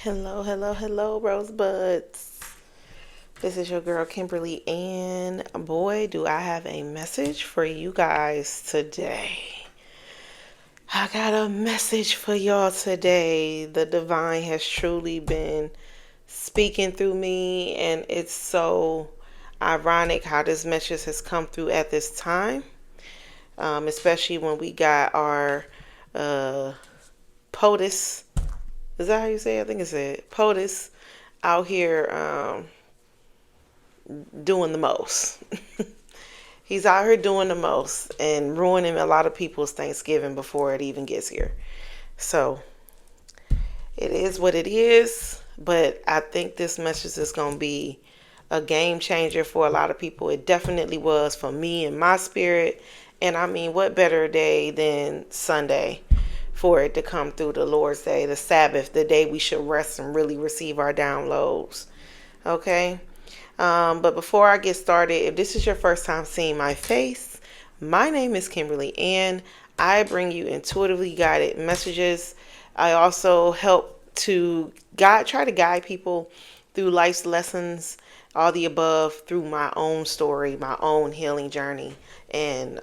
Hello, hello, hello, rosebuds. This is your girl Kimberly, and boy, do I have a message for you guys today. I got a message for y'all today. The divine has truly been speaking through me, and it's so ironic how this message has come through at this time, especially when we got our uh, POTUS. Is that how you say it? I think it's it. POTUS out here doing the most. He's out here doing the most and ruining a lot of people's Thanksgiving before it even gets here. So it is what it is. But I think this message is going to be a game changer for a lot of people. It definitely was for me and my spirit. And I mean, what better day than Sunday for it to come through, the Lord's Day, the Sabbath, the day we should rest and really receive our downloads. Okay? But before I get started, if this is your first time seeing my face, my name is Kimberly, and I bring you intuitively guided messages. I also help to try to guide people through life's lessons, all the above, through my own story, my own healing journey, and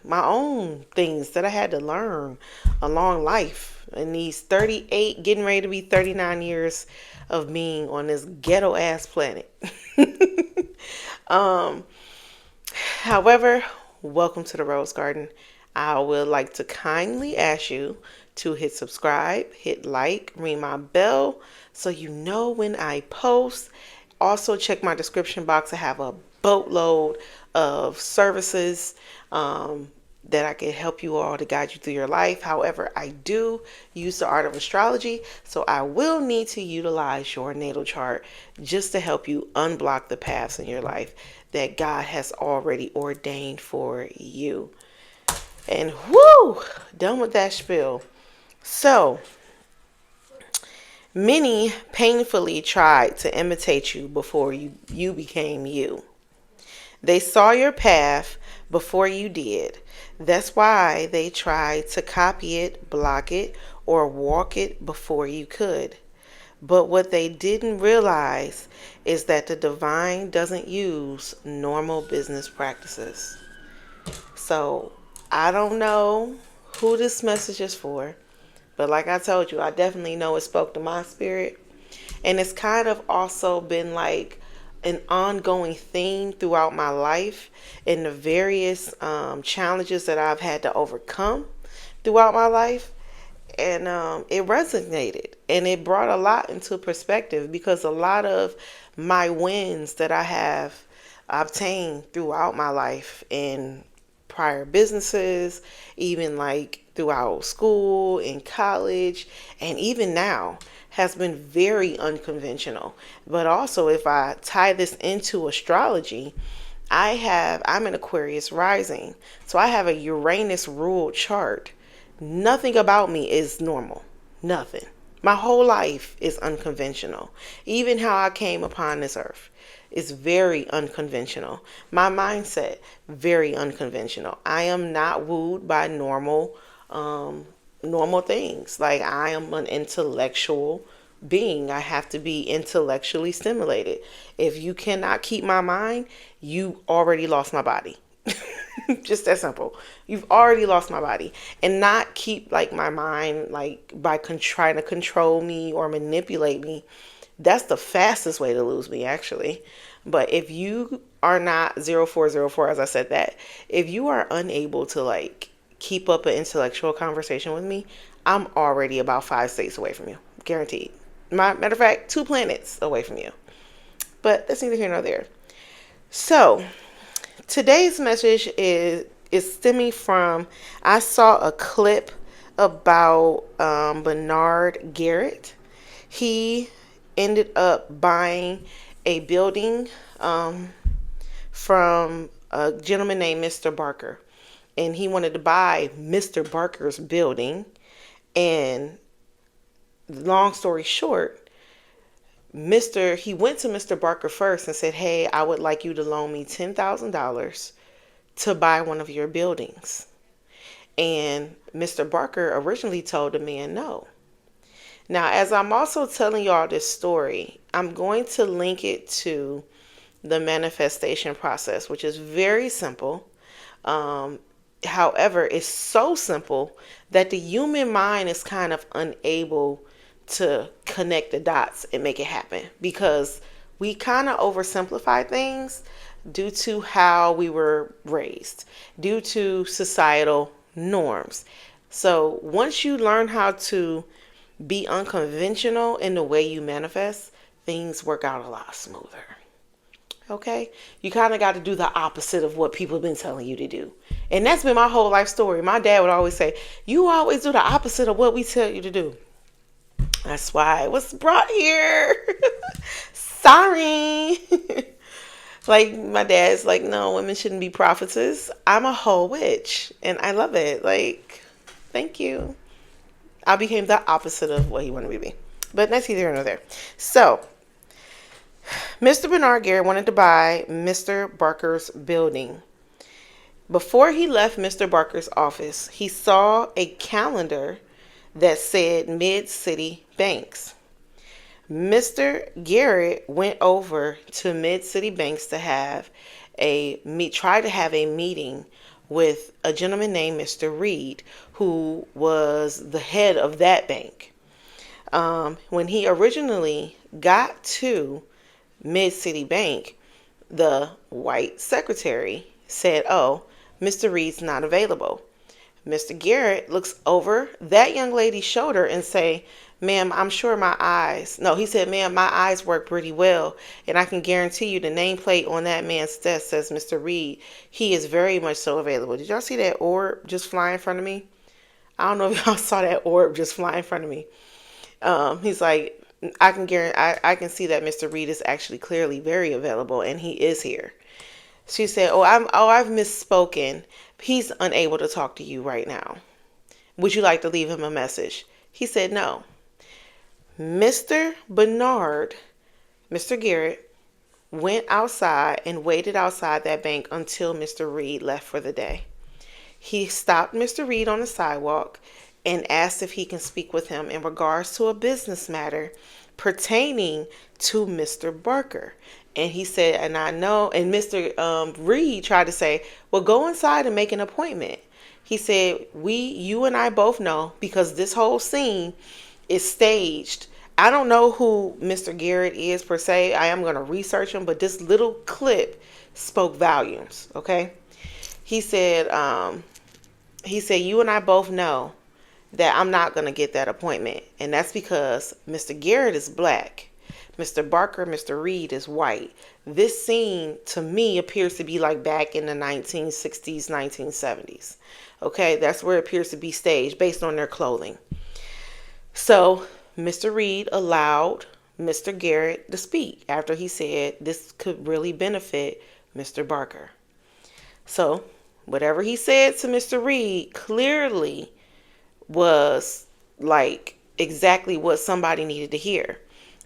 my own things that I had to learn along life in these 38, getting ready to be 39 years of being on this ghetto ass planet. um, However, welcome to the Rose Garden. I would like to kindly ask you to hit subscribe, hit like, ring my bell so you know when I post. Also, check my description box. I have a boatload of services that I can help you all to guide you through your life. However, I do use the art of astrology, so I will need to utilize your natal chart just to help you unblock the paths in your life that God has already ordained for you. And whoo, done with that spiel. So, many painfully tried to imitate you before you became you. They saw your path before you did. That's why they tried to copy it, block it, or walk it before you could. But what they didn't realize is that the divine doesn't use normal business practices. So I don't know who this message is for, but like I told you, I definitely know it spoke to my spirit. And it's kind of also been like an ongoing theme throughout my life in the various challenges that I've had to overcome throughout my life. And it resonated and it brought a lot into perspective because a lot of my wins that I have obtained throughout my life in prior businesses, even like throughout school, in college, and even now has been very unconventional. But also, if I tie this into astrology, I'm an Aquarius rising, so I have a Uranus ruled chart. Nothing about me is normal. Nothing. My whole life is unconventional. Even how I came upon this earth is very unconventional. My mindset, very unconventional. I am not wooed by normal things. Like I am an intellectual being. I have to be intellectually stimulated. If you cannot keep my mind, you already lost my body. Just that simple. You've already lost my body. And not keep like my mind like by trying to control me or manipulate me. That's the fastest way to lose me actually. But if you are not 0404, as I said that, if you are unable to like keep up an intellectual conversation with me, I'm already about 5 states away from you. Guaranteed. Matter of fact, 2 planets away from you. But that's neither here nor there. So today's message is stemming from, I saw a clip about Bernard Garrett. He ended up buying a building from a gentleman named Mr. Barker. And he wanted to buy Mr. Barker's building. And long story short, he went to Mr. Barker first and said, "Hey, I would like you to loan me $10,000 to buy one of your buildings." And Mr. Barker originally told the man no. Now, as I'm also telling y'all this story, I'm going to link it to the manifestation process, which is very simple. Um, However, it's so simple that the human mind is kind of unable to connect the dots and make it happen because we kind of oversimplify things due to how we were raised, due to societal norms. So once you learn how to be unconventional in the way you manifest, things work out a lot smoother. Okay? You kind of got to do the opposite of what people have been telling you to do. And that's been my whole life story. My dad would always say, you always do the opposite of what we tell you to do. That's why I was brought here. Sorry. Like my dad's like, no, women shouldn't be prophetess. I'm a whole witch. And I love it. Like, thank you. I became the opposite of what he wanted me to be. But that's either here nor there. So, Mr. Bernard Garrett wanted to buy Mr. Barker's building. Before he left Mr. Barker's office, he saw a calendar that said Mid-City Banks. Mr. Garrett went over to Mid-City Banks to try to have a meeting with a gentleman named Mr. Reed, who was the head of that bank. When he originally got to Mid-City Bank, the white secretary said, oh, Mr. Reed's not available. Mr. Garrett looks over that young lady's shoulder and say, ma'am, I'm sure he said, ma'am, my eyes work pretty well, and I can guarantee you the nameplate on that man's desk says Mr. Reed. He is very much so available. Did y'all see that orb just fly in front of me? I don't know if y'all saw that orb just fly in front of me. He's like, I can see that Mr. Reed is actually clearly very available, and he is here. She said, I've misspoken. He's unable to talk to you right now. Would you like to leave him a message? He said no. Mr. Garrett, went outside and waited outside that bank until Mr. Reed left for the day. He stopped Mr. Reed on the sidewalk and asked if he can speak with him in regards to a business matter pertaining to Mr. Barker. And he said, and I know, and Mr. Reed tried to say, well, go inside and make an appointment. He said, you and I both know, because this whole scene is staged. I don't know who Mr. Garrett is per se. I am going to research him, but this little clip spoke volumes. Okay. He said, you and I both know that I'm not going to get that appointment. And that's because Mr. Garrett is black. Mr. Barker, Mr. Reed is white. This scene to me appears to be like back in the 1960s, 1970s. Okay, that's where it appears to be staged based on their clothing. So Mr. Reed allowed Mr. Garrett to speak after he said this could really benefit Mr. Barker. So whatever he said to Mr. Reed clearly was like exactly what somebody needed to hear.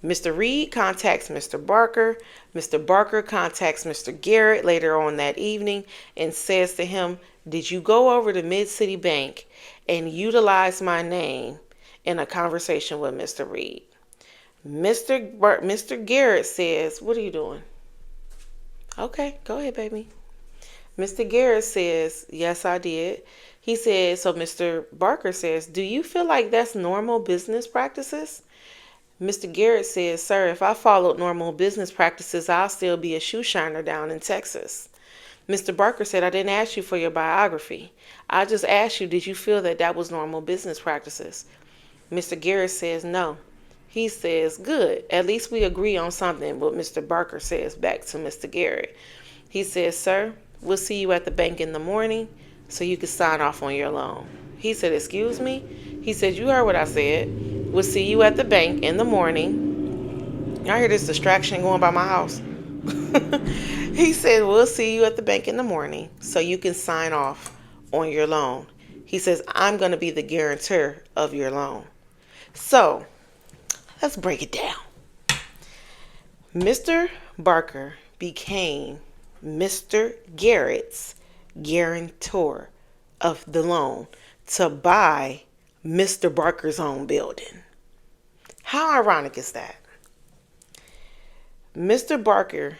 Mr. Reed contacts Mr. Barker. Mr. Barker contacts Mr. Garrett later on that evening and says to him, did you go over to Mid-City Bank and utilize my name in a conversation with Mr. Reed? Mr. Garrett says, what are you doing? Okay, go ahead, baby. Mr. Garrett says, yes, I did. He says, so Mr. Barker says, do you feel like that's normal business practices? Mr. Garrett says, sir, if I followed normal business practices, I'll still be a shoe shiner down in Texas. Mr. Barker said, I didn't ask you for your biography. I just asked you, did you feel that that was normal business practices? Mr. Garrett says, no. He says, good. At least we agree on something, what Mr. Barker says back to Mr. Garrett. He says, sir, we'll see you at the bank in the morning so you can sign off on your loan. He said, excuse me? He said, you heard what I said. We'll see you at the bank in the morning. Y'all hear this distraction going by my house? He said, we'll see you at the bank in the morning so you can sign off on your loan. He says, I'm going to be the guarantor of your loan. So let's break it down. Mr. Barker became Mr. Garrett's guarantor of the loan to buy Mr. Barker's own building. How ironic is that? Mr. Barker,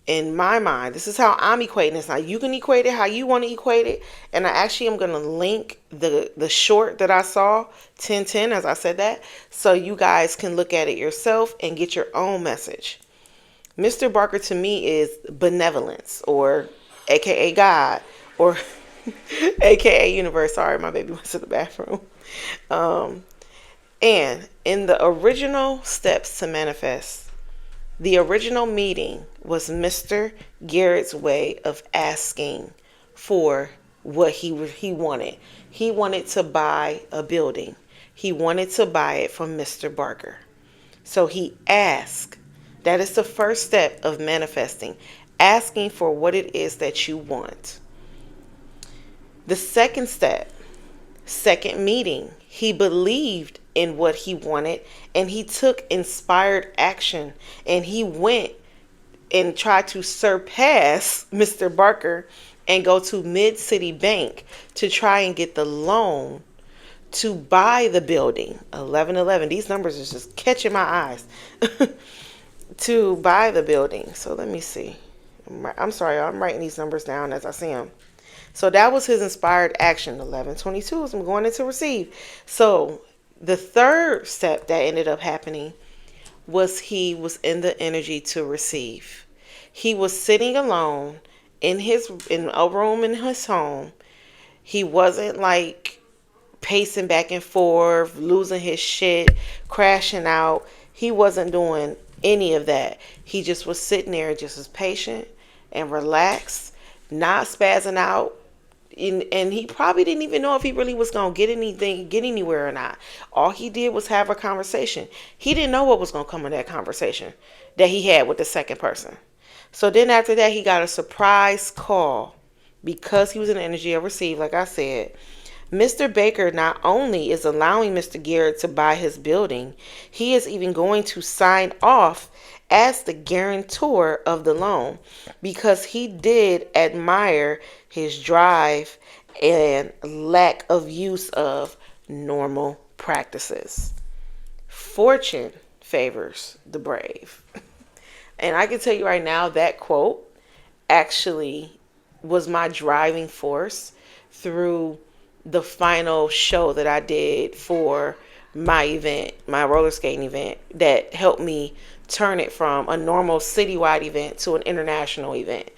in my mind, this is how I'm equating this. Now you can equate it how you want to equate it, and I actually am going to link the short that I saw, 1010, as I said that, so you guys can look at it yourself and get your own message. Mr. Barker to me is benevolence, or aka God, or aka universe. Sorry, my baby went to the bathroom. And in the original steps to manifest, the original meeting was Mr. Garrett's way of asking for what he wanted. He wanted to buy a building. He wanted to buy it from Mr. Barker. So he asked. That is the first step of manifesting, asking for what it is that you want. The second step, second meeting, he believed in what he wanted and he took inspired action, and he went and tried to surpass Mr. Barker and go to Mid-City Bank to try and get the loan to buy the building. 1111. These numbers are just catching my eyes. To buy the building. So let me see. I'm sorry, I'm writing these numbers down as I see them. So that was his inspired action. 1122 is I'm going into receive. So the third step that ended up happening was he was in the energy to receive. He was sitting alone in a room in his home. He wasn't like pacing back and forth, losing his shit, crashing out. He wasn't doing any of that. He just was sitting there just as patient and relaxed, not spazzing out. And he probably didn't even know if he really was going to get anywhere or not. All he did was have a conversation. He didn't know what was going to come of that conversation that he had with the second person. So then after that, he got a surprise call because he was in the energy of receive, like I said. Mr. Baker not only is allowing Mr. Garrett to buy his building, he is even going to sign off as the guarantor of the loan, because he did admire his drive and lack of use of normal practices. Fortune favors the brave. And I can tell you right now, that quote actually was my driving force through the final show that I did for my event, my roller skating event, that helped me turn it from a normal citywide event to an international event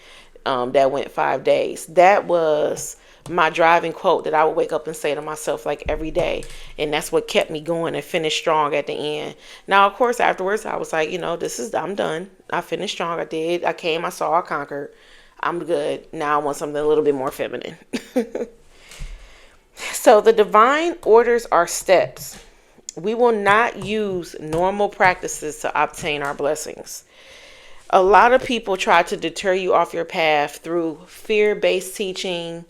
that went 5 days. That was my driving quote that I would wake up and say to myself like every day. And that's what kept me going and finished strong at the end. Now, of course, afterwards, I was like, I'm done. I finished strong. I came, I saw, I conquered. I'm good. Now I want something a little bit more feminine. So the divine orders our steps. We will not use normal practices to obtain our blessings. A lot of people try to deter you off your path through fear-based teaching,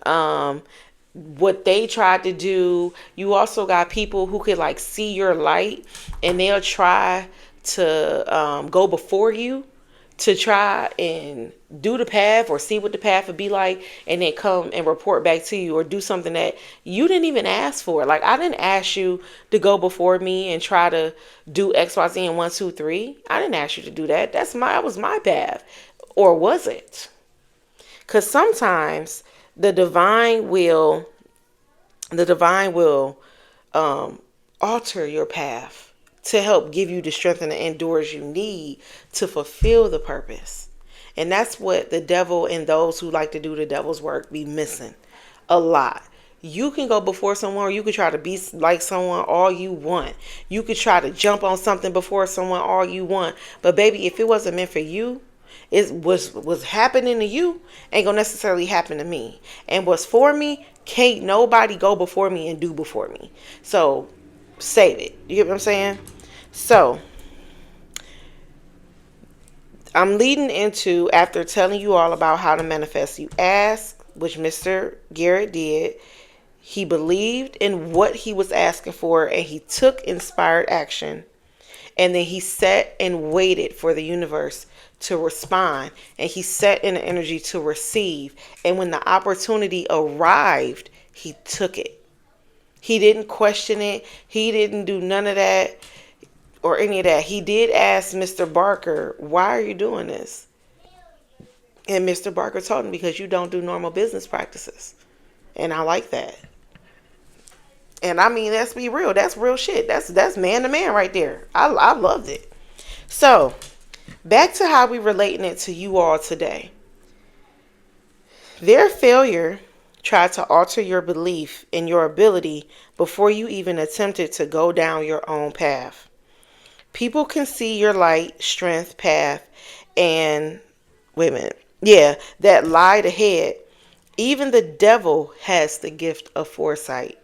what they tried to do. You also got people who could like see your light and they'll try to go before you to try and do the path or see what the path would be like, and then come and report back to you or do something that you didn't even ask for. Like, I didn't ask you to go before me and try to do X, Y, Z and 1, 2, 3. I didn't ask you to do that. That was my path. Or was it? Because sometimes the divine will alter your path to help give you the strength and the endurance you need to fulfill the purpose. And that's what the devil and those who like to do the devil's work be missing a lot. You can go before someone, or you could try to be like someone all you want. You could try to jump on something before someone all you want. But baby, if it wasn't meant for you, it was happening to you, ain't gonna necessarily happen to me. And what's for me, can't nobody go before me and do before me. So save it. You get what I'm saying? So I'm leading into, after telling you all about how to manifest, you ask, which Mr. Garrett did. He believed in what he was asking for and he took inspired action. And then he sat and waited for the universe to respond. And he sat in the energy to receive. And when the opportunity arrived, he took it. He didn't question it. He didn't do none of that. or any of that. He did ask Mr. Barker, why are you doing this? And Mr. Barker told him, because you don't do normal business practices. And I like that. And I mean, let's be real. That's real shit. That's man to man right there. I loved it. So, back to how we relating it to you all today. Their failure tried to alter your belief in your ability before you even attempted to go down your own path. People can see your light, strength, path, and wait a minute. Yeah, that lied ahead. Even the devil has the gift of foresight.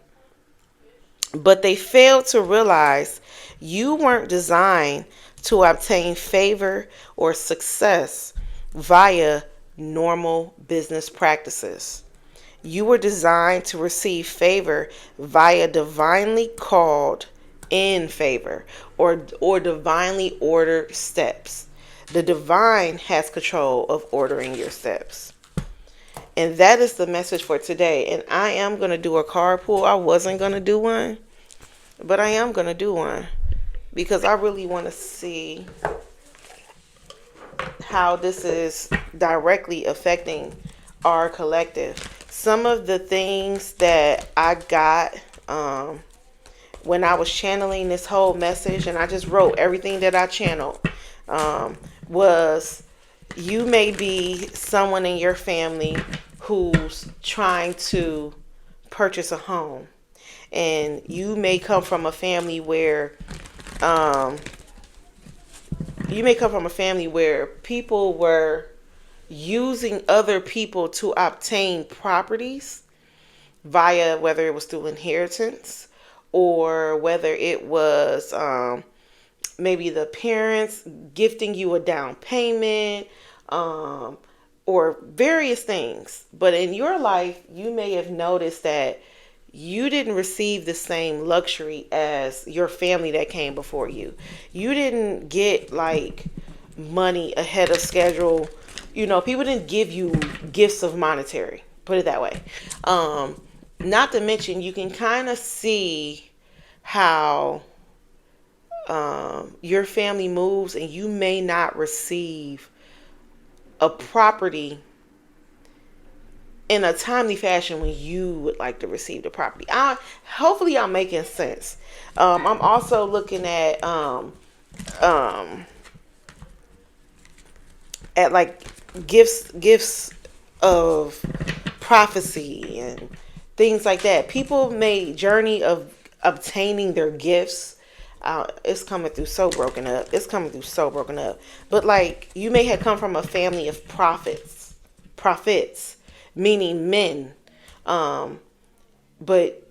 But they failed to realize you weren't designed to obtain favor or success via normal business practices. You were designed to receive favor via divinely called in favor or divinely ordered steps. The divine has control of ordering your steps. And that is the message for today. And I am going to do a card pull. I wasn't going to do one, but I am going to do one because I really want to see how this is directly affecting our collective. Some of the things that I got when I was channeling this whole message, and I just wrote everything that I channeled, was you may be someone in your family who's trying to purchase a home. And you may come from a family where people were using other people to obtain properties via whether it was through inheritance or whether it was maybe the parents gifting you a down payment or various things. But in your life, you may have noticed that you didn't receive the same luxury as your family that came before you. You didn't get like money ahead of schedule. You know, people didn't give you gifts of monetary, put it that way. Not to mention, you can kind of see how your family moves, and you may not receive a property in a timely fashion when you would like to receive the property. Hopefully I'm making sense. I'm also looking at like gifts of prophecy and things like that. People may journey of obtaining their gifts. It's coming through so broken up. But like, you may have come from a family of prophets, meaning men. But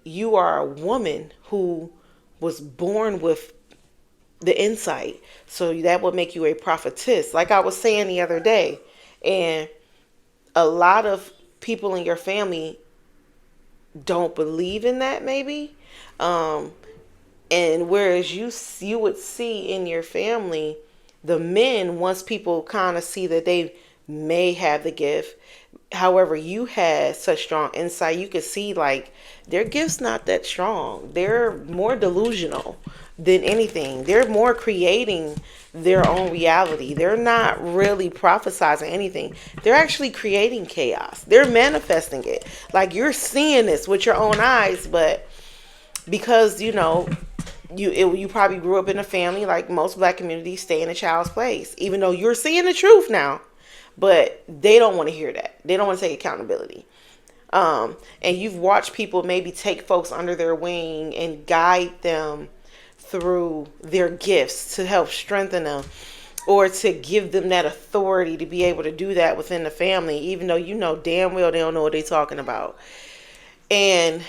you are a woman who was born with the insight. So that would make you a prophetess. Like I was saying the other day. And a lot of people in your family don't believe in that maybe. And whereas you would see in your family, the men, once people kind of see that they may have the gift, however, you had such strong insight, you could see like their gift's not that strong. They're more delusional than anything. They're more creating their own reality. They're not really prophesizing anything. They're actually creating chaos. They're manifesting it. Like, you're seeing this with your own eyes, but because, you know, you probably grew up in a family, like most black communities, stay in a child's place, even though you're seeing the truth now, but they don't want to hear that. They don't want to take accountability. And you've watched people maybe take folks under their wing and guide them through their gifts to help strengthen them, or to give them that authority to be able to do that within the family, even though you know damn well they don't know what they're talking about. And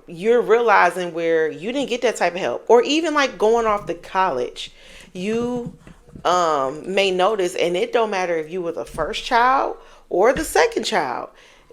you're realizing where you didn't get that type of help, or even like going off to college, you may notice, and it don't matter if you were the first child or the second child,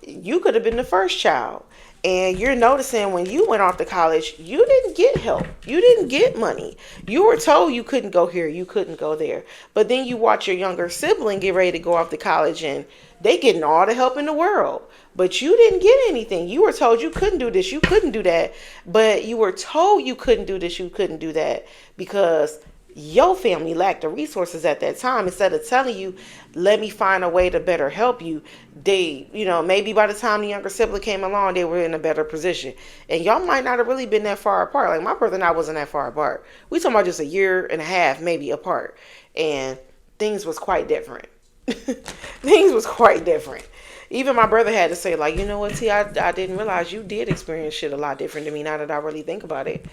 you could have been the first child, And you're noticing when you went off to college, you didn't get help. You didn't get money. You were told you couldn't go here, you couldn't go there. But then you watch your younger sibling get ready to go off to college and they getting all the help in the world. But you didn't get anything. You were told you couldn't do this, you couldn't do that. But you were told you couldn't do this, you couldn't do that because your family lacked the resources at that time. Instead of telling you, let me find a way to better help you, they, maybe by the time the younger sibling came along, they were in a better position. And y'all might not have really been that far apart. Like my brother and I wasn't that far apart. We talking about just a year and a half, maybe apart. And things was quite different. Things was quite different. Even my brother had to say, like, you know what, T, I didn't realize you did experience shit a lot different than me now that I really think about it.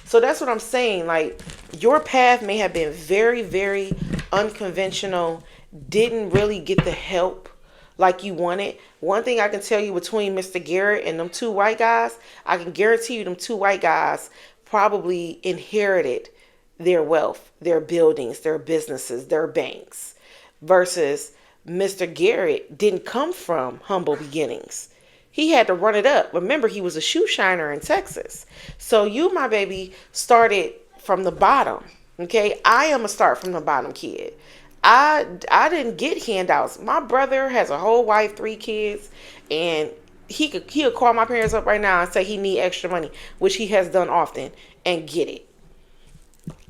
So that's what I'm saying. Like, your path may have been very, very unconventional, didn't really get the help like you wanted. One thing I can tell you between Mr. Garrett and them two white guys, I can guarantee you them two white guys probably inherited their wealth, their buildings, their businesses, their banks, versus Mr. Garrett didn't come from humble beginnings. He had to run it up. Remember, he was a shoe shiner in Texas. So you, my baby, started from the bottom. Okay, I am a start from the bottom kid. I didn't get handouts. My brother has a whole wife, 3 kids, and he'll call my parents up right now and say he need extra money, which he has done often, and get it.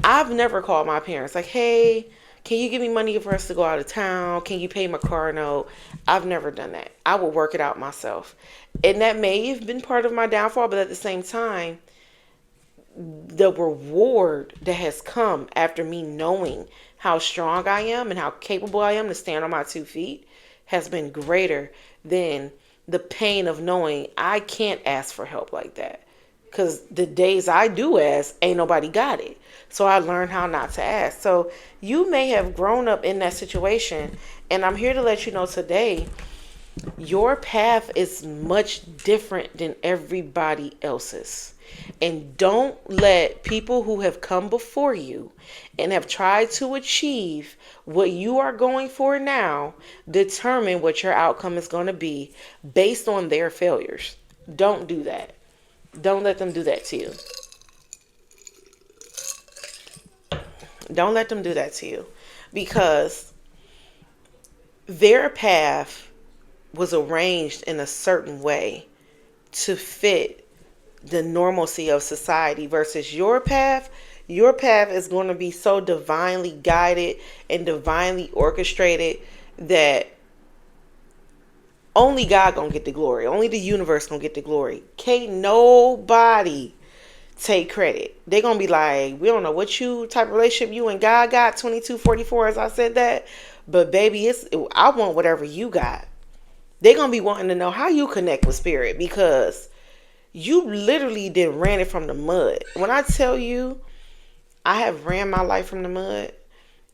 I've never called my parents like, hey, can you give me money for us to go out of town? Can you pay my car note? I've never done that. I will work it out myself. And that may have been part of my downfall, but at the same time, the reward that has come after me knowing how strong I am and how capable I am to stand on my 2 feet has been greater than the pain of knowing I can't ask for help like that. Because the days I do ask, ain't nobody got it. So I learned how not to ask. So you may have grown up in that situation. And I'm here to let you know today, your path is much different than everybody else's. And don't let people who have come before you and have tried to achieve what you are going for now determine what your outcome is going to be based on their failures. Don't do that. Don't let them do that to you. Don't let them do that to you, because their path was arranged in a certain way to fit the normalcy of society versus your path. Your path is going to be so divinely guided and divinely orchestrated that only God gonna get the glory. Only the universe gonna get the glory. Can't nobody take credit. They gonna be like, we don't know what type of relationship you and God got, 2244 as I said that. But baby, I want whatever you got. They gonna be wanting to know how you connect with spirit, because you literally did ran it from the mud. When I tell you, I have ran my life from the mud,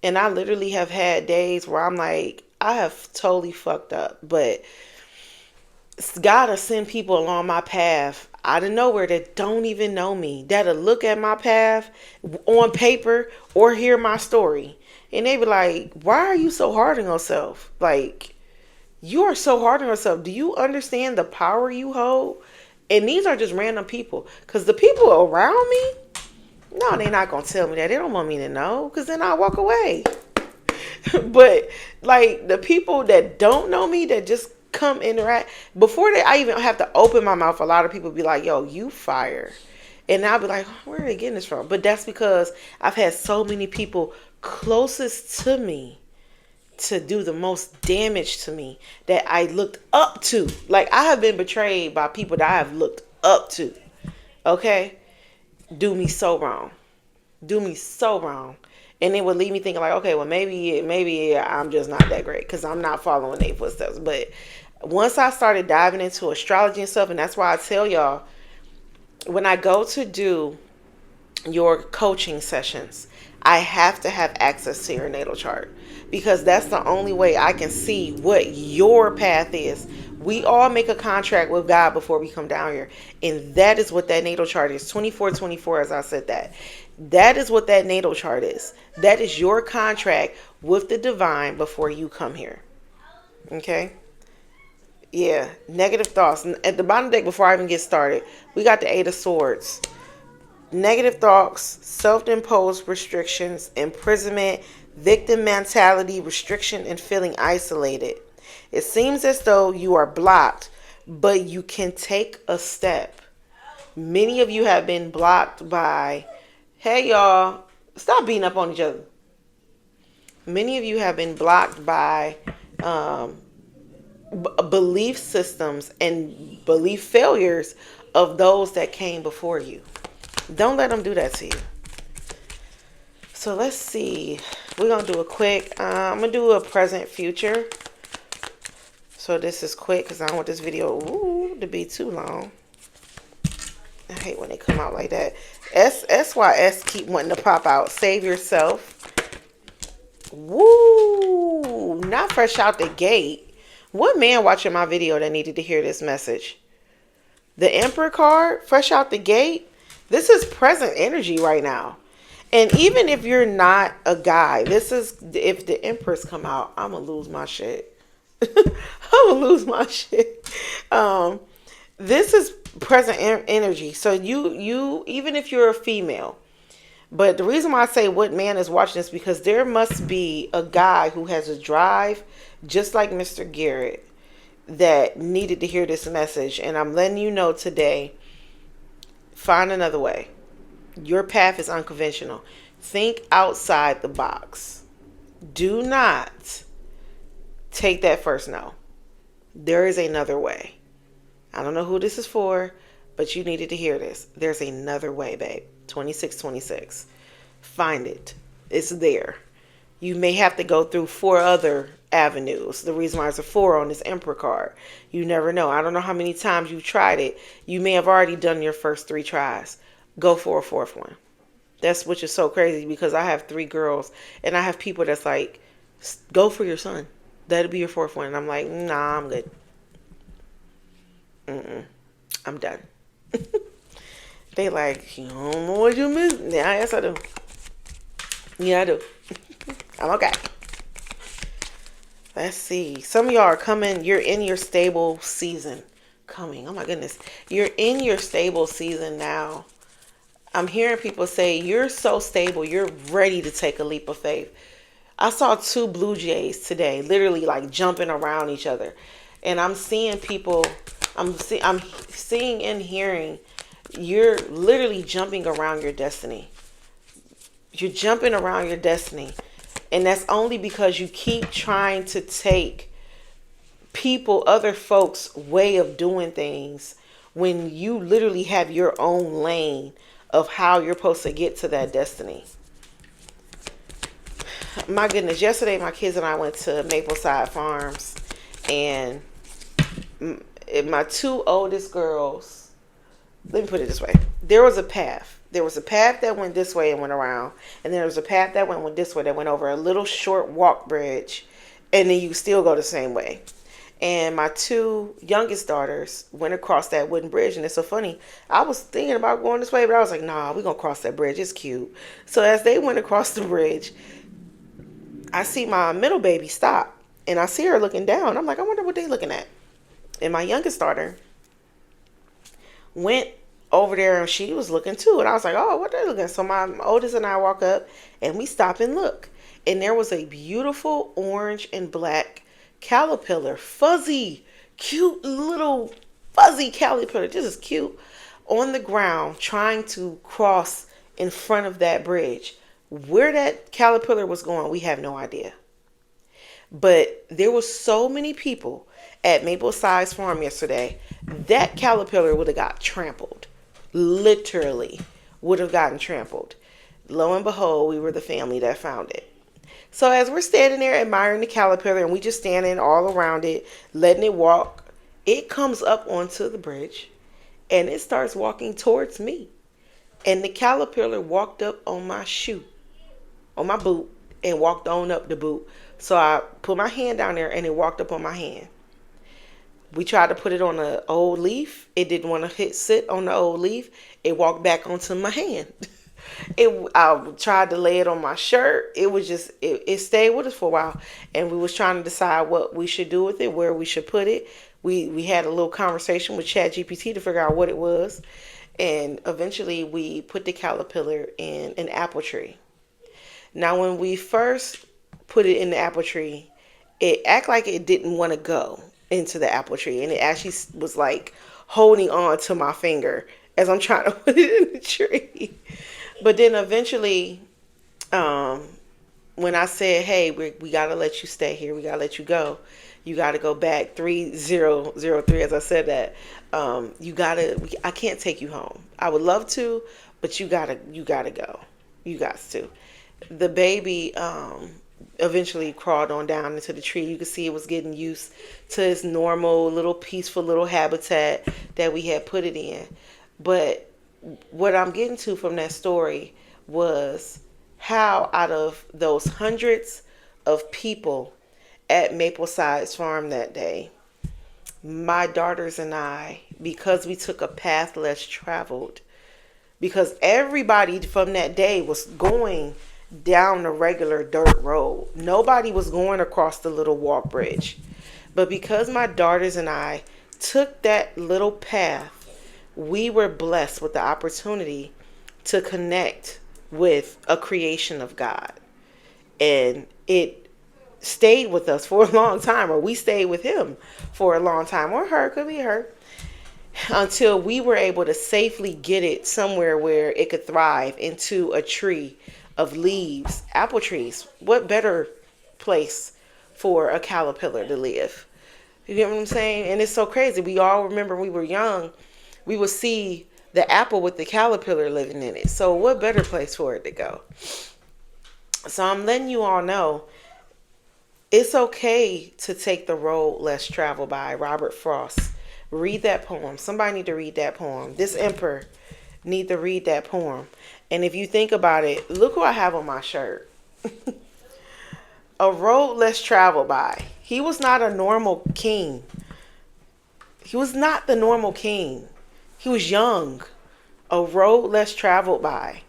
and I literally have had days where I'm like, I have totally fucked up, but God will send people along my path out of nowhere that don't even know me, that'll look at my path on paper or hear my story, and they be like, why are you so hard on yourself? Like, you are so hard on yourself. Do you understand the power you hold? And these are just random people, because the people around me, no, they're not gonna tell me that. They don't want me to know, because then I'll walk away. But like the people that don't know me, that just come interact, before I even have to open my mouth, a lot of people be like, yo, you fire. And I'll be like, where are they getting this from? But that's because I've had so many people closest to me to do the most damage to me that I looked up to. Like, I have been betrayed by people that I have looked up to. Okay? Do me so wrong. Do me so wrong. And it would leave me thinking like, okay, well, maybe I'm just not that great because I'm not following their footsteps. But once I started diving into astrology and stuff, and that's why I tell y'all, when I go to do your coaching sessions, I have to have access to your natal chart, because that's the only way I can see what your path is. We all make a contract with God before we come down here. And that is what that natal chart is. 2424, as I said that. That is what that natal chart is. That is your contract with the divine before you come here. Okay? Yeah, negative thoughts. At the bottom deck, before I even get started, we got the Eight of Swords. Negative thoughts, self-imposed restrictions, imprisonment, victim mentality, restriction, and feeling isolated. It seems as though you are blocked, but you can take a step. Many of you have been blocked by, hey y'all, stop beating up on each other. Many of you have been blocked by belief systems and belief failures of those that came before you. Don't let them do that to you. So let's see. We're going to do a quick, I'm going to do a present future. So this is quick because I don't want this video to be too long. I hate when they come out like that. SYS keep wanting to pop out. Save yourself. Woo! Not fresh out the gate. What man watching my video that needed to hear this message? The Emperor card, fresh out the gate. This is present energy right now. And even if you're not a guy, this is, if the Empress come out, I'm going to lose my shit. I'm going to lose my shit. This is present energy. So you, even if you're a female, but the reason why I say what man is watching this, because there must be a guy who has a drive, just like Mr. Garrett, that needed to hear this message. And I'm letting you know today, find another way. Your path is unconventional. Think outside the box. Do not take that first no. There is another way. I don't know who this is for, but you needed to hear this. There's another way, babe. 2626. Find it. It's there. You may have to go through 4 other avenues. The reason why there's a 4 on this Emperor card. You never know. I don't know how many times you've tried it. You may have already done your first 3 tries. Go for a 4th one. That's which is so crazy because I have 3 girls and I have people that's like, go for your son. That'll be your 4th one. And I'm like, nah, I'm good. I'm done. They like, you don't know what you miss. Yeah, yes I do. Yeah, I do. I'm okay. Let's see. Some of y'all are coming. You're in your stable season. Coming. Oh my goodness. You're in your stable season now. I'm hearing people say, you're so stable. You're ready to take a leap of faith. I saw 2 blue jays today, literally like jumping around each other. And I'm seeing people, I'm seeing and hearing, you're literally jumping around your destiny. You're jumping around your destiny. And that's only because you keep trying to take people, other folks' way of doing things when you literally have your own lane of how you're supposed to get to that destiny. My goodness, yesterday my kids and I went to Mapleside Farms, and my 2 oldest girls, let me put it this way. There was a path. There was a path that went this way and went around. And there was a path that went this way that went over a little short walk bridge. And then you still go the same way. And my 2 youngest daughters went across that wooden bridge. And it's so funny. I was thinking about going this way, but I was like, nah, we're going to cross that bridge. It's cute. So as they went across the bridge, I see my middle baby stop. And I see her looking down. I'm like, I wonder what they looking at. And my youngest daughter went over there and she was looking too. And I was like, oh, what they looking at? So my oldest and I walk up and we stop and look. And there was a beautiful orange and black caterpillar, fuzzy, cute little fuzzy caterpillar. This is cute, on the ground trying to cross in front of that bridge. Where that caterpillar was going, we have no idea. But there were so many people at Mapleside Farm yesterday, that caterpillar would have got trampled. Literally would have gotten trampled. Lo and behold, we were the family that found it. So as we're standing there admiring the caterpillar and we just standing all around it, letting it walk, it comes up onto the bridge and it starts walking towards me. And the caterpillar walked up on my shoe, on my boot, and walked on up the boot. So I put my hand down there and it walked up on my hand. We tried to put it on an old leaf. It didn't want to sit on the old leaf. It walked back onto my hand. I tried to lay it on my shirt. It was just, it stayed with us for a while. And we was trying to decide what we should do with it, where we should put it. We had a little conversation with ChatGPT to figure out what it was, and eventually we put the caterpillar in an apple tree. Now, when we first put it in the apple tree, it acted like it didn't want to go into the apple tree, and it actually was like holding on to my finger as I'm trying to put it in the tree. But then eventually, um, when I said, "Hey, we gotta let you stay here. We gotta let you go. You gotta go back 3003." As I said that, you gotta. I can't take you home. I would love to, but you gotta go. You got to. The baby eventually crawled on down into the tree. You could see it was getting used to its normal little peaceful little habitat that we had put it in. But what I'm getting to from that story was how out of those hundreds of people at Mapleside's farm that day, my daughters and I, because we took a path less traveled, because everybody from that day was going down the regular dirt road. Nobody was going across the little walk bridge. But because my daughters and I took that little path, we were blessed with the opportunity to connect with a creation of God. And it stayed with us for a long time, or we stayed with him for a long time, or her, could be her, until we were able to safely get it somewhere where it could thrive into a tree of leaves, apple trees. What better place for a caterpillar to live? You get what I'm saying? And it's so crazy. We all remember when we were young, we would see the apple with the caterpillar living in it. So what better place for it to go? So I'm letting you all know it's okay to take the road less traveled by. Robert Frost. Read that poem. Somebody need to read that poem. This emperor need to read that poem. And if you think about it, look who I have on my shirt. A road less traveled by. He was not a normal king. He was not the normal king. He was young. A road less traveled by.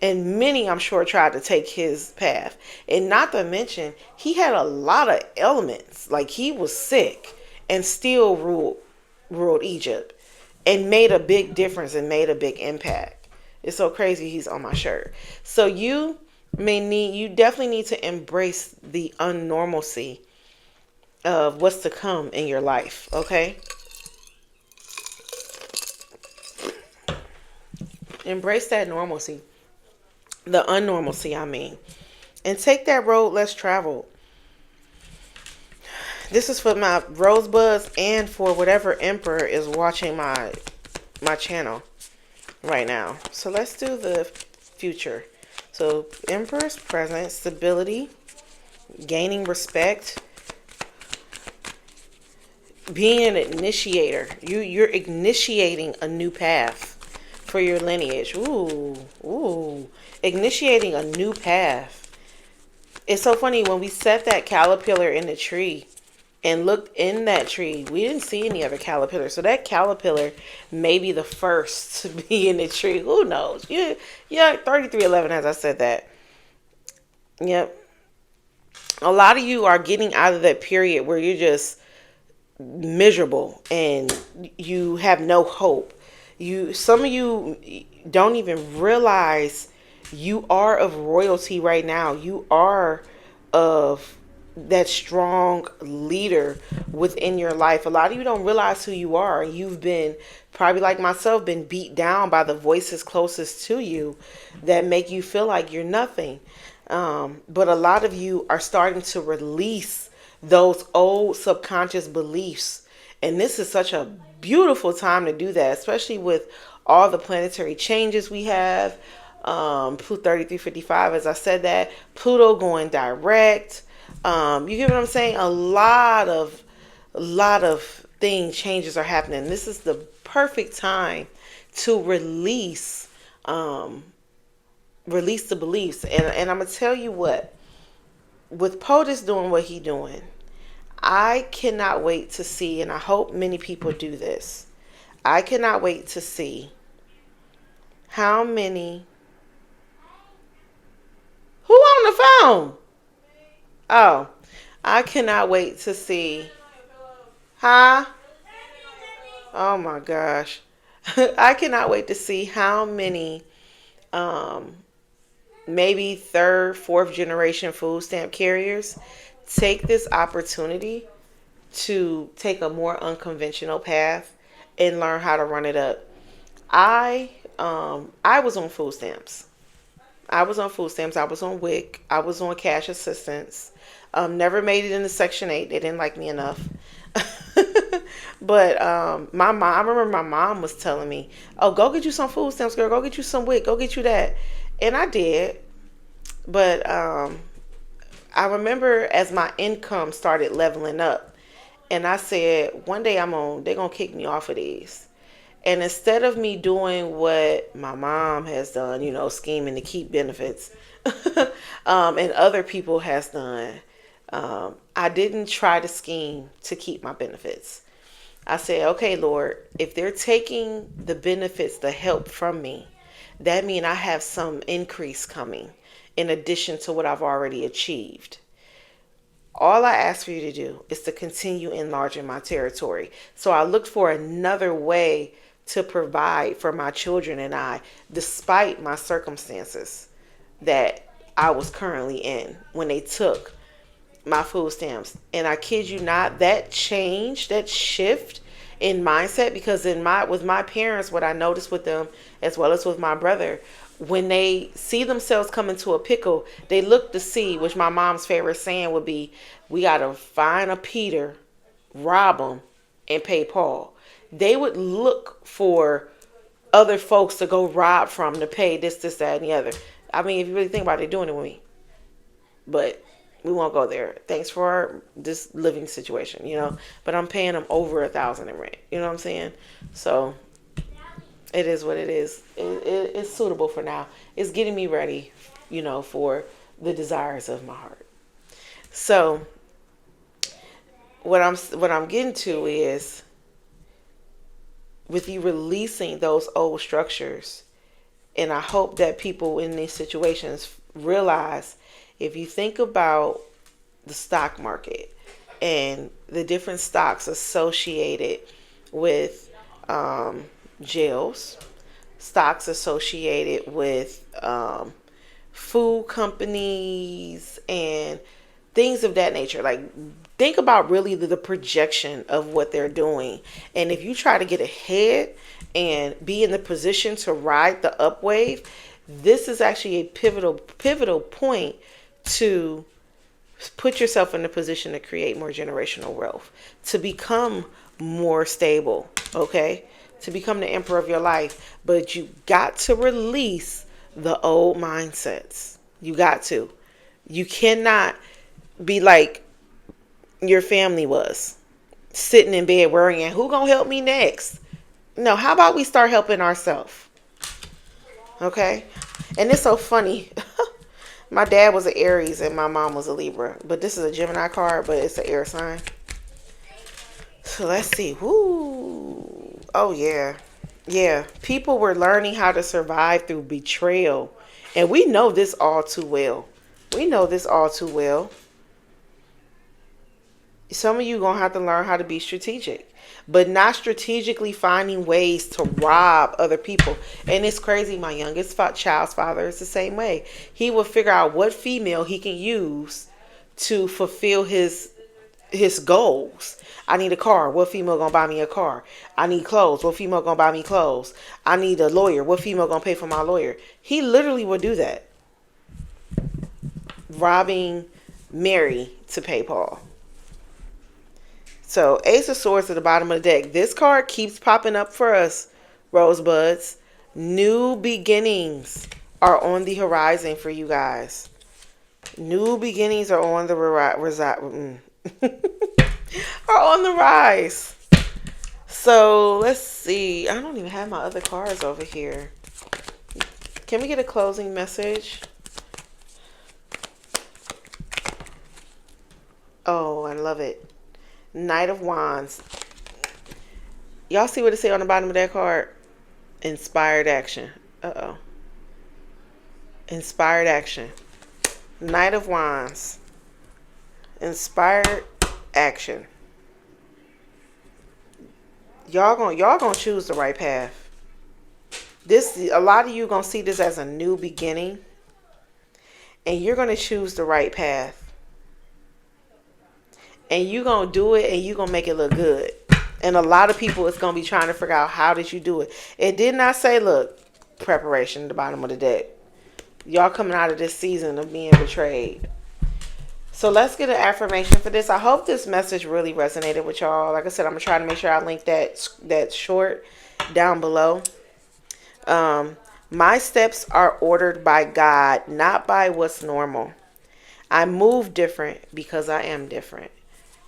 And many, I'm sure, tried to take his path. And not to mention, he had a lot of ailments. Like, he was sick and still ruled Egypt and made a big difference and made a big impact. It's so crazy he's on my shirt. So you definitely need to embrace the unnormalcy of what's to come in your life, okay? Embrace that normalcy. The unnormalcy, I mean. And take that road less traveled. This is for my rosebuds and for whatever emperor is watching my channel right now. So let's do the future. So emperor's present, stability, gaining respect, being an initiator. You're initiating a new path for your lineage. Ooh. Initiating a new path. It's so funny when we set that caterpillar in the tree and looked in that tree, we didn't see any other caterpillar. So that caterpillar may be the first to be in the tree. Who knows? Yeah, 3311 as I said that. Yep. A lot of you are getting out of that period where you're just miserable and you have no hope. Some of you don't even realize you are of royalty right now. You are of that strong leader within your life. A lot of you don't realize who you are. You've been, probably like myself, been beat down by the voices closest to you that make you feel like you're nothing. But a lot of you are starting to release those old subconscious beliefs. And this is such a beautiful time to do that, especially with all the planetary changes we have. Pluto 3355, as I said that, Pluto going direct. You get what I'm saying? A lot of things, changes are happening. This is the perfect time to release the beliefs. And I'm gonna tell you what, with POTUS doing what he doing, I cannot wait to see, and I hope many people do this. I cannot wait to see how many. Who on the phone? Oh, I cannot wait to see Huh? Oh my gosh. I cannot wait to see how many um, maybe third, fourth generation food stamp carriers take this opportunity to take a more unconventional path and learn how to run it up. I was on food stamps. I was on food stamps. I was on WIC. I was on cash assistance. Never made it into Section 8. They didn't like me enough. But my mom, I remember my mom was telling me, "Oh, go get you some food stamps, girl. Go get you some WIC. Go get you that." And I did. But I remember as my income started leveling up, and I said, one day they're gonna kick me off of these. And instead of me doing what my mom has done, scheming to keep benefits, and other people has done, I didn't try to scheme to keep my benefits. I said, okay, Lord, if they're taking the benefits, the help from me, that means I have some increase coming in addition to what I've already achieved. All I ask for you to do is to continue enlarging my territory. So I looked for another way to provide for my children and I, despite my circumstances that I was currently in when they took my food stamps. And I kid you not, that change, that shift in mindset, because with my parents, what I noticed with them as well as with my brother, when they see themselves come into a pickle, they look to see, which my mom's favorite saying would be, we got to find a Peter, rob him, and pay Paul. They would look for other folks to go rob from to pay this, that, and the other. I mean, if you really think about it, they're doing it with me. But we won't go there. Thanks for this living situation, But I'm paying them over $1,000 in rent. You know what I'm saying? So it is what it is. It's suitable for now. It's getting me ready, for the desires of my heart. So what I'm getting to is, with you releasing those old structures, and I hope that people in these situations realize, if you think about the stock market and the different stocks associated with jails, stocks associated with food companies and things of that nature. Like, think about really the projection of what they're doing. And if you try to get ahead and be in the position to ride the upwave, this is actually a pivotal point to put yourself in a position to create more generational wealth, to become more stable, okay? To become the emperor of your life. But you got to release the old mindsets. You got to. You cannot be like your family was, sitting in bed worrying, who gonna help me next? No, how about we start helping ourselves? Okay? And it's so funny. My dad was an Aries and my mom was a Libra. But this is a Gemini card, but it's an air sign. So let's see. Woo. Oh, yeah. Yeah. People were learning how to survive through betrayal. And we know this all too well. Some of you going to have to learn how to be strategic. But not strategically finding ways to rob other people. And it's crazy. My youngest child's father is the same way. He will figure out what female he can use to fulfill his goals. I need a car. What female gonna buy me a car? I need clothes. What female gonna buy me clothes? I need a lawyer. What female gonna pay for my lawyer? He literally would do that. Robbing Mary to pay Paul. So, Ace of Swords at the bottom of the deck. This card keeps popping up for us, Rosebuds. New beginnings are on the horizon for you guys. New beginnings are on the are on the rise. So, let's see. I don't even have my other cards over here. Can we get a closing message? Oh, I love it. Knight of Wands. Y'all see what it say on the bottom of that card? Inspired action. Uh-oh. Inspired action. Knight of Wands. Inspired action. Y'all gonna choose the right path. This a lot of you gonna see this as a new beginning, and you're gonna choose the right path, and you're gonna do it, and you're gonna make it look good. And a lot of people is gonna be trying to figure out how did you do it. It did not say, look, preparation at the bottom of the deck. Y'all coming out of this season of being betrayed. So let's get an affirmation for this. I hope this message really resonated with y'all. Like I said, I'm gonna try to make sure I link that short down below. My steps are ordered by God, not by what's normal. I move different because I am different.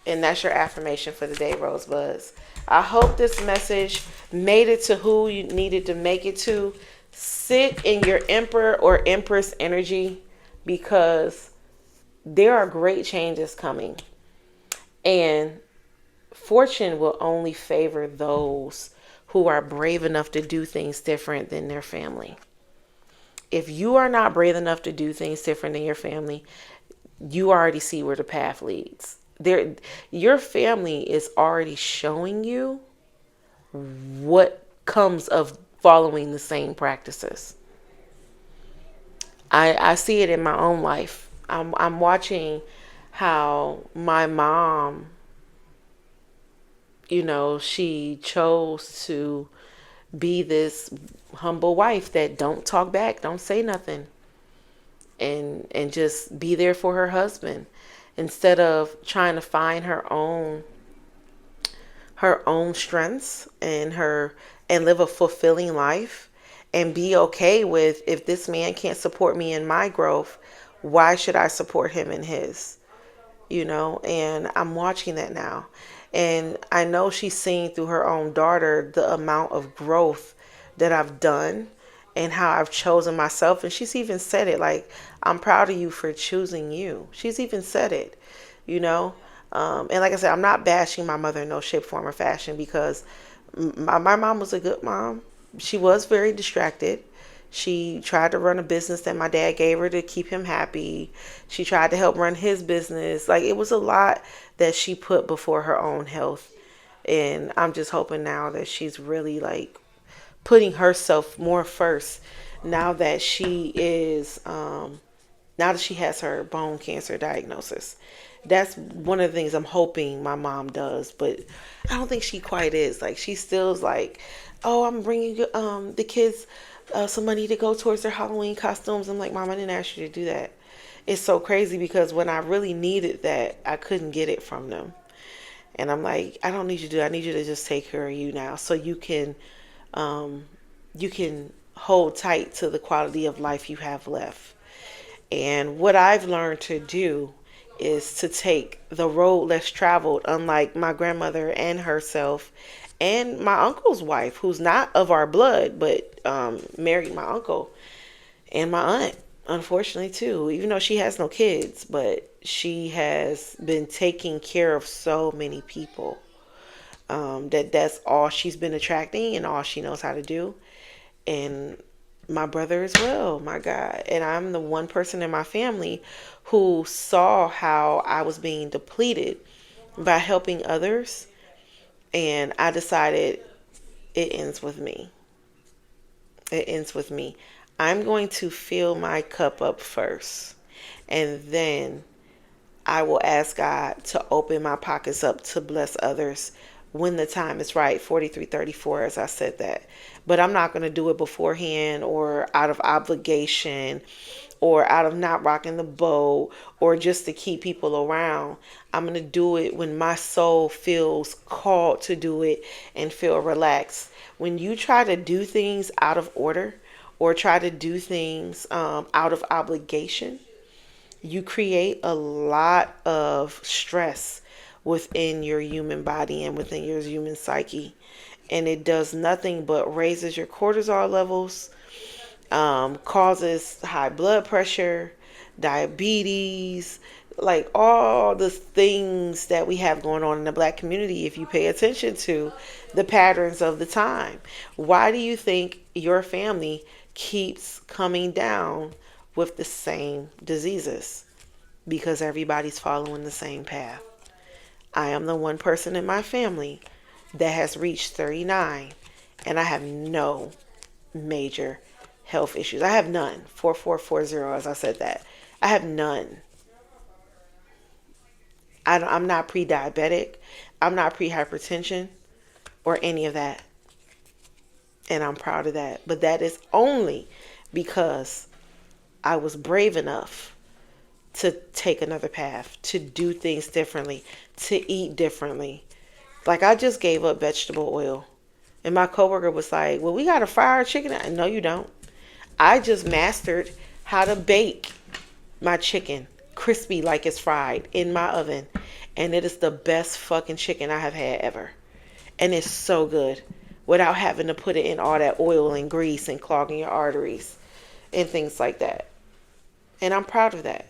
And that's your affirmation for the day, Rosebuds. I hope this message made it to who you needed to make it to. Sit in your emperor or empress energy because there are great changes coming. And fortune will only favor those who are brave enough to do things different than their family. If you are not brave enough to do things different than your family, you already see where the path leads. Your family is already showing you what comes of following the same practices. I see it in my own life. I'm watching how my mom, she chose to be this humble wife that don't talk back, don't say nothing, and just be there for her husband instead of trying to find her own strengths and live a fulfilling life and be okay with, if this man can't support me in my growth, why should I support him in his? And I'm watching that now. And I know she's seeing through her own daughter the amount of growth that I've done and how I've chosen myself. And she's even said it, like, I'm proud of you for choosing you. She's even said it, And like I said, I'm not bashing my mother in no shape, form, or fashion because my mom was a good mom. She was very distracted. She tried to run a business that my dad gave her to keep him happy. She tried to help run his business. Like, it was a lot that she put before her own health. And I'm just hoping now that she's really like putting herself more first now that she has her bone cancer diagnosis. That's one of the things I'm hoping my mom does, but I don't think she quite is. Like, she still's like, oh, I'm bringing the kids some money to go towards their Halloween costumes. I'm like, Mom, I didn't ask you to do that. It's so crazy because when I really needed that, I couldn't get it from them. And I'm like, I don't need you to do that. I need you to just take care of you now so you can hold tight to the quality of life you have left. And what I've learned to do is to take the road less traveled, unlike my grandmother and herself and my uncle's wife, who's not of our blood, but married my uncle, and my aunt, unfortunately, too, even though she has no kids, but she has been taking care of so many people, that's all she's been attracting and all she knows how to do. And my brother as well, my God. And I'm the one person in my family who saw how I was being depleted by helping others. And I decided it ends with me. It ends with me. I'm going to fill my cup up first. And then I will ask God to open my pockets up to bless others when the time is right. 4334, as I said that. But I'm not going to do it beforehand or out of obligation or out of not rocking the boat or just to keep people around. I'm going to do it when my soul feels called to do it and feel relaxed. When you try to do things out of order or try to do things out of obligation, you create a lot of stress within your human body and within your human psyche. And it does nothing but raises your cortisol levels, causes high blood pressure, diabetes, like all the things that we have going on in the Black community if you pay attention to the patterns of the time. Why do you think your family keeps coming down with the same diseases? Because everybody's following the same path. I am the one person in my family that has reached 39, and I have no major health issues. I have none. 4440, as I said that. I have none. I'm not pre-diabetic. I'm not pre-hypertension or any of that. And I'm proud of that. But that is only because I was brave enough to take another path, to do things differently, to eat differently. Like, I just gave up vegetable oil. And my coworker was like, well, we got to fry our chicken. No, you don't. I just mastered how to bake my chicken crispy like it's fried in my oven. And it is the best fucking chicken I have had ever. And it's so good without having to put it in all that oil and grease and clogging your arteries and things like that. And I'm proud of that.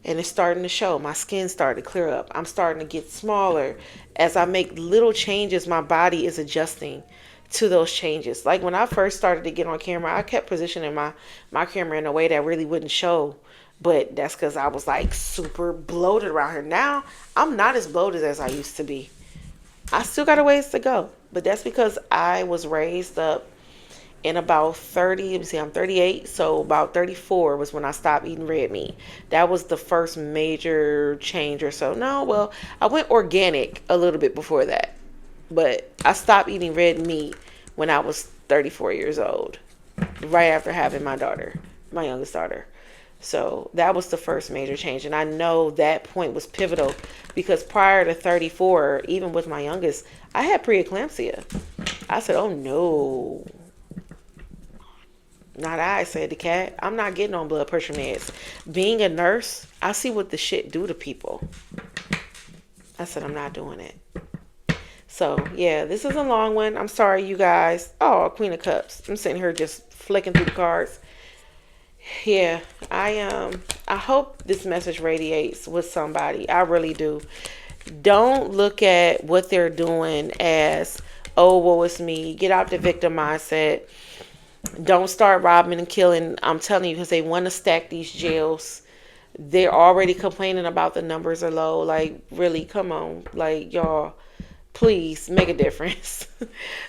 And it's starting to show. My skin started to clear up. I'm starting to get smaller. As I make little changes, my body is adjusting to those changes. Like when I first started to get on camera, I kept positioning my camera in a way that really wouldn't show. But that's because I was like super bloated around here. Now, I'm not as bloated as I used to be. I still got a ways to go. But that's because I was raised up in about 30, let me see, I'm 38, so about 34 was when I stopped eating red meat. That was the first major change or so. No, well, I went organic a little bit before that. But I stopped eating red meat when I was 34 years old, right after having my daughter, my youngest daughter. So that was the first major change. And I know that point was pivotal because prior to 34, even with my youngest, I had preeclampsia. I said, oh no. Not I, said the cat. I'm not getting on blood pressure meds. Being a nurse, I see what the shit do to people. I said, I'm not doing it. So, yeah, this is a long one. I'm sorry, you guys. Oh, Queen of Cups. I'm sitting here just flicking through the cards. Yeah, I hope this message radiates with somebody. I really do. Don't look at what they're doing as, oh, woe is me. Get out the victim mindset. Don't start robbing and killing. I'm telling you, because they want to stack these jails. They're already complaining about the numbers are low. Like, really, come on. Like, y'all, please make a difference.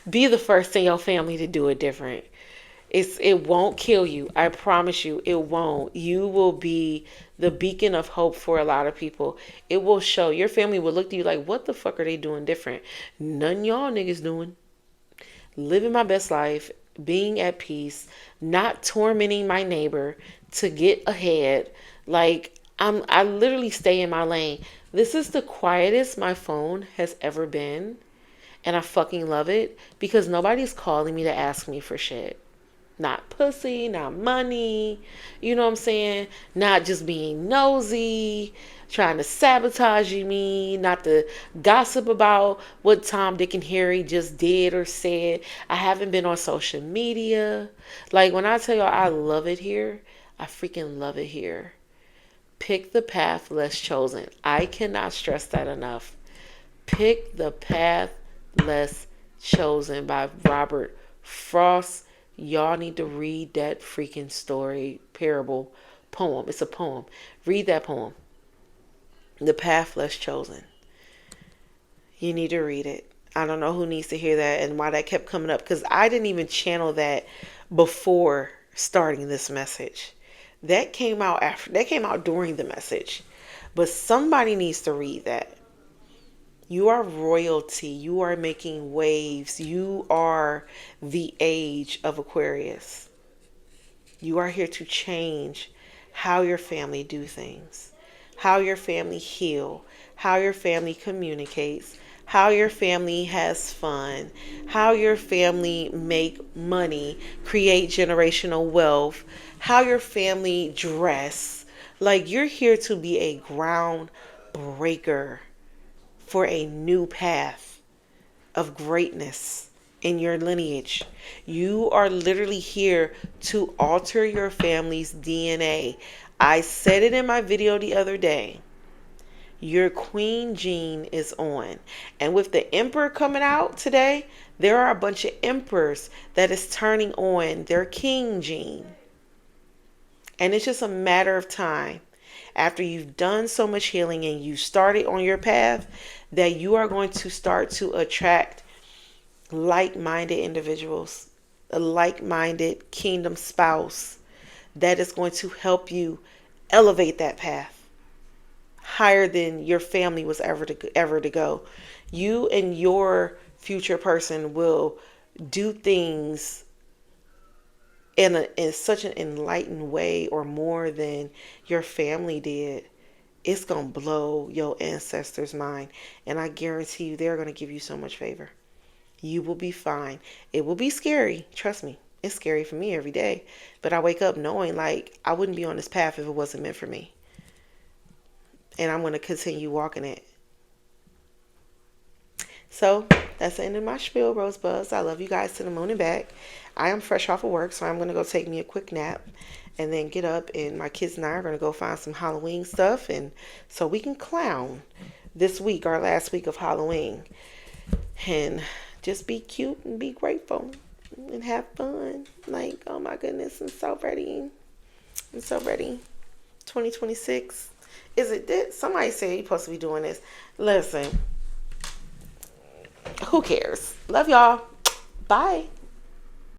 Be the first in your family to do it different. It won't kill you. I promise you, it won't. You will be the beacon of hope for a lot of people. It will show. Your family will look to you like, what the fuck are they doing different? None y'all niggas doing. Living my best life, being at peace, not tormenting my neighbor to get ahead. Like, I literally stay in my lane. This is the quietest my phone has ever been. And I fucking love it because nobody's calling me to ask me for shit. Not pussy, not money, you know what I'm saying? Not just being nosy, trying to sabotage me, not to gossip about what Tom, Dick, and Harry just did or said. I haven't been on social media. Like, when I tell y'all I love it here, I freaking love it here. Pick the path less chosen. I cannot stress that enough. Pick the path less chosen by Robert Frost. Y'all need to read that freaking story, parable, poem. It's a poem. Read that poem. The Path Less Chosen. You need to read it. I don't know who needs to hear that and why that kept coming up, because I didn't even channel that before starting this message. That came out after. That came out during the message. But somebody needs to read that. You are royalty. You are making waves. You are the age of Aquarius. You are here to change how your family do things, how your family heal, how your family communicates, how your family has fun, how your family make money, create generational wealth, how your family dress. Like, you're here to be a groundbreaker for a new path of greatness in your lineage. You are literally here to alter your family's DNA. I said it in my video the other day. Your queen gene is on. And with the emperor coming out today, there are a bunch of emperors that is turning on their king gene. And it's just a matter of time, after you've done so much healing and you started on your path, that you are going to start to attract like-minded individuals, a like-minded kingdom spouse that is going to help you elevate that path higher than your family was ever to go. You and your future person will do things in such an enlightened way or more than your family did. It's going to blow your ancestors' mind. And I guarantee you, they're going to give you so much favor. You will be fine. It will be scary. Trust me. It's scary for me every day. But I wake up knowing like I wouldn't be on this path if it wasn't meant for me. And I'm going to continue walking it. So that's the end of my spiel, Rosebuds. I love you guys to the moon and back. I am fresh off of work, so I'm going to go take me a quick nap and then get up. And my kids and I are going to go find some Halloween stuff, and so we can clown this week, our last week of Halloween, and just be cute and be grateful and have fun. Like, oh my goodness, I'm so ready. I'm so ready. 2026. Is it this? Somebody said you're supposed to be doing this. Listen. Who cares? Love y'all. Bye.